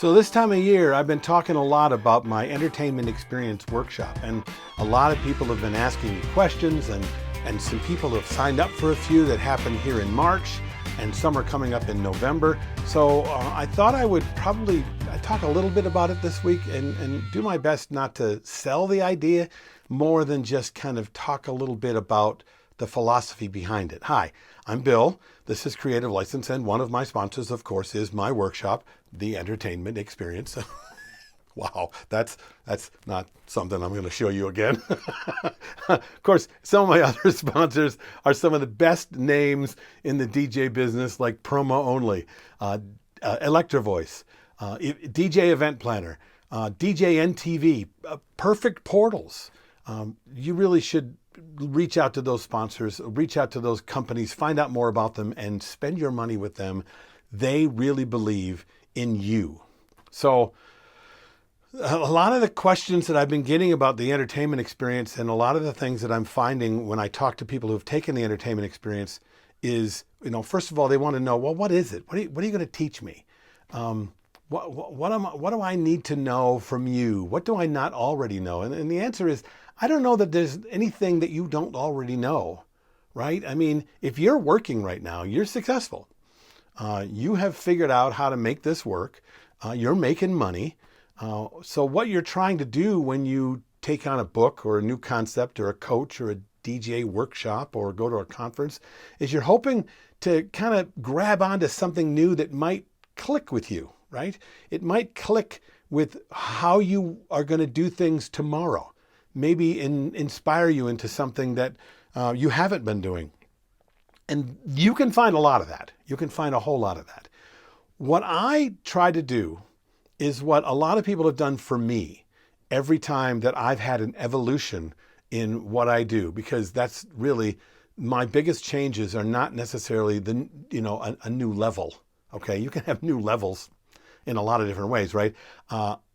So this time of year, I've been talking a lot about my entertainment experience workshop, and a lot of people have been asking me questions, and some people have signed up for a few that happen here in March, and some are coming up in November. So I thought I would probably talk a little bit about it this week and do my best not to sell the idea more than just kind of talk a little bit about the philosophy behind it. Hi, I'm Bill. This is Creative License, and one of my sponsors, of course, is my workshop, The Entertainment Experience. Wow, that's not something I'm going to show you again. Of course, some of my other sponsors are some of the best names in the DJ business, like Promo Only, Electro Voice, DJ Event Planner, DJ NTV, Perfect Portals. You really should reach out to those sponsors, reach out to those companies, find out more about them, and spend your money with them. They really believe in you. So a lot of the questions that I've been getting about the entertainment experience, and a lot of the things that I'm finding when I talk to people who've taken the entertainment experience is, first of all, they want to know, well, what is it? What are you going to teach me? What do I need to know from you? What do I not already know? And the answer is, I don't know that there's anything that you don't already know, right? I mean, if you're working right now, you're successful. You have figured out how to make this work. You're making money. So what you're trying to do when you take on a book or a new concept or a coach or a DJ workshop or go to a conference is you're hoping to kind of grab onto something new that might click with you, right? It might click with how you are going to do things tomorrow. Maybe inspire you into something that you haven't been doing. And you can find a lot of that. You can find a whole lot of that. What I try to do is what a lot of people have done for me every time that I've had an evolution in what I do, because that's really my biggest changes are not necessarily a new level. Okay, you can have new levels in a lot of different ways, right?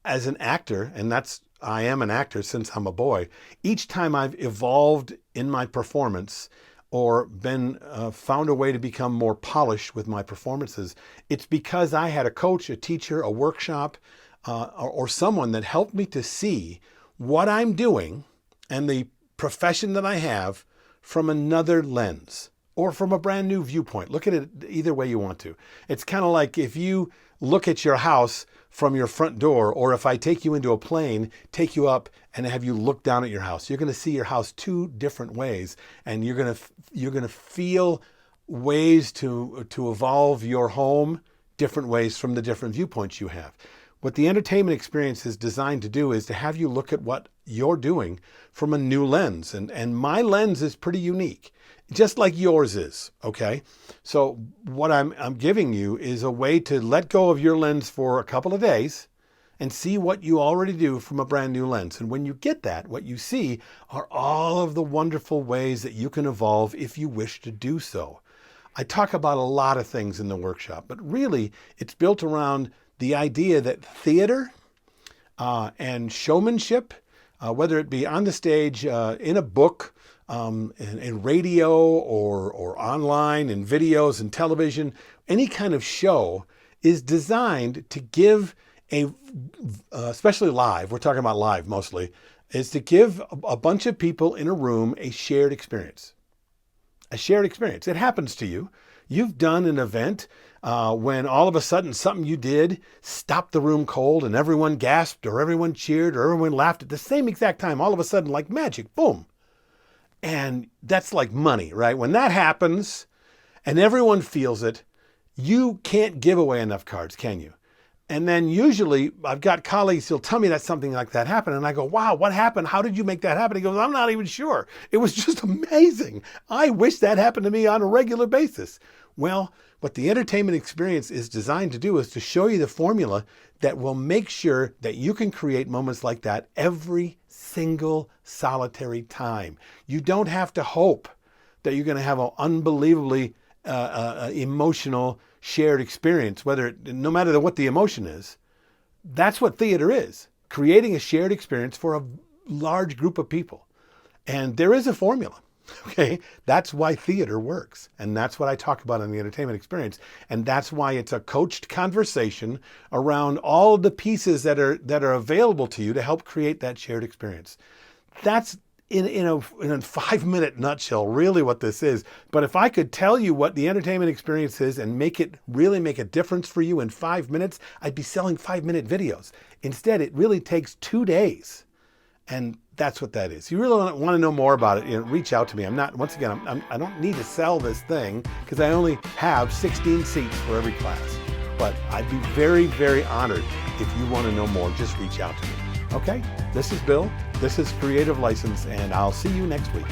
As an actor, and I am an actor since I'm a boy, each time I've evolved in my performance or been found a way to become more polished with my performances, it's because I had a coach, a teacher, a workshop, or someone that helped me to see what I'm doing and the profession that I have from another lens or from a brand new viewpoint. Look at it either way you want to. It's kind of like if you look at your house from your front door, or if I take you into a plane, take you up and have you look down at your house, you're going to see your house two different ways, and you're going to feel ways to evolve your home different ways from the different viewpoints you have. What the entertainment experience is designed to do is to have you look at what you're doing from a new lens, and my lens is pretty unique, just like yours is, okay? So what I'm giving you is a way to let go of your lens for a couple of days and see what you already do from a brand new lens. And when you get that, what you see are all of the wonderful ways that you can evolve if you wish to do so. I talk about a lot of things in the workshop, but really it's built around the idea that theater and showmanship, whether it be on the stage, in a book, in radio or online, in videos and television, any kind of show is designed to give especially live, we're talking about live mostly, is to give a bunch of people in a room a shared experience. A shared experience. It happens to you. You've done an event when all of a sudden something you did stopped the room cold and everyone gasped or everyone cheered or everyone laughed at the same exact time. All of a sudden, like magic, boom. And that's like money, right? When that happens and everyone feels it, you can't give away enough cards, can you? And then usually I've got colleagues who'll tell me that something like that happened. And I go, wow, what happened? How did you make that happen? He goes, I'm not even sure. It was just amazing. I wish that happened to me on a regular basis. Well, what the entertainment experience is designed to do is to show you the formula that will make sure that you can create moments like that every single solitary time. You don't have to hope that you're going to have an unbelievably emotional shared experience, no matter what the emotion is. That's what theater is, creating a shared experience for a large group of people. And there is a formula. Okay, that's why theater works. And that's what I talk about in the entertainment experience. And that's why it's a coached conversation around all of the pieces that are available to you to help create that shared experience. That's in a 5-minute nutshell, really what this is. But if I could tell you what the entertainment experience is and really make a difference for you in 5 minutes, I'd be selling 5-minute videos. Instead, it really takes 2 days. And that's what that is. You really want to know more about it, reach out to me. I don't need to sell this thing because I only have 16 seats for every class. But I'd be very, very honored if you want to know more. Just reach out to me. Okay? This is Bill. This is Creative License, and I'll see you next week.